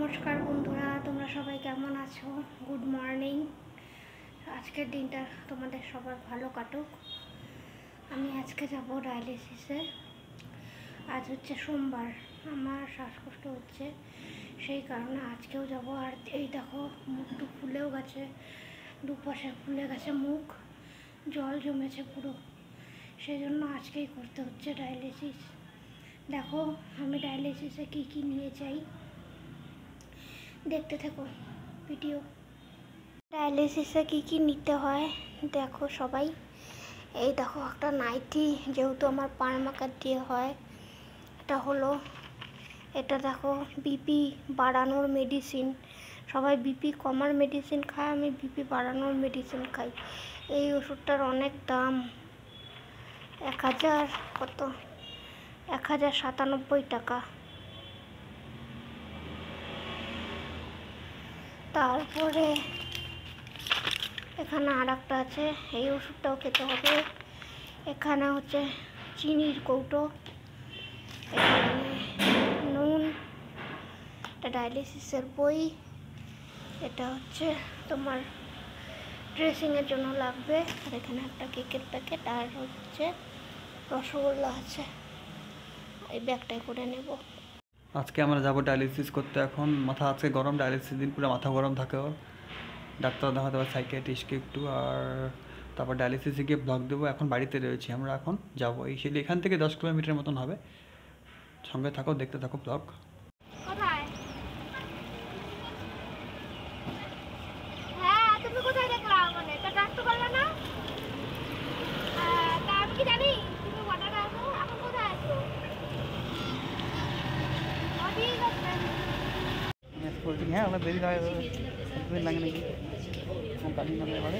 নমস্কার বন্ধুরা, তোমরা সবাই কেমন আছো? Good morning. আজকের দিনটা তোমাদের সবার ভালো কাটুক। আমি আজকে যাব ডায়ালিসিসে। আজ হচ্ছে সোমবার, আমার শ্বাসকষ্ট হচ্ছে, সেই কারণে আজকেও যাব। আর এই দেখো, মুখটু ফুলেও গেছে, দুপাশে ফুলে গেছে মুখ, জল জমেছে পুরো, সেই জন্য আজকেই করতে হচ্ছে ডায়ালিসিস। দেখো আমি ডায়ালিসিসে কী কী নিয়ে যাই, দেখতে থাকো ভিডিও। ডায়ালিসিসে কী কী নিতে হয় দেখো সবাই। এই দেখো একটা নাইটি, যেহেতু আমার পারমাকার দিয়ে হয়, এটা হলো, এটা দেখো বিপি বাড়ানোর মেডিসিন। সবাই বিপি কমার মেডিসিন খায়, আমি বিপি বাড়ানোর মেডিসিন খাই। এই ওষুধটার অনেক দাম, 1097 টাকা। তারপরে এখানে আর একটা আছে, এই ওষুধটাও খেতে হবে। এখানে হচ্ছে চিনির কৌটো, এখানে নুন, এটা ডায়ালিসিসের বই, এটা হচ্ছে তোমার ড্রেসিংয়ের জন্য লাগবে, আর এখানে একটা কেকের প্যাকেট, আর হচ্ছে রসগোল্লা আছে। এই ব্যাগটাই করে নেব। আজকে আমরা যাবো ডায়ালিসিস করতে। এখন মাথা আজকে গরম, ডায়ালিসিস দিন পুরো মাথা গরম থাকে ওর। ডাক্তার দেখাতে হবে, সাইকিয়াট্রিস্টকে একটু, আর তারপর ডায়ালিসিসে গিয়ে ব্লক দেবো। এখন বাড়িতে রয়েছি, আমরা এখন যাবো। এই সেটা এখান থেকে 10 কিলোমিটার মতন হবে। সঙ্গে থাকো, দেখতে থাকো ব্লগ। কোথায়? হ্যাঁ, তুমি কোথায় দেখলা? মানে তা ডাকতে পারলে না? তা আমি কি জানি তুমি ওয়াটারে আছো, এখন কোথায় আছো? ঠিক আছে। হ্যাঁ, আমরা দেরি লাগে নাকি কালি মানে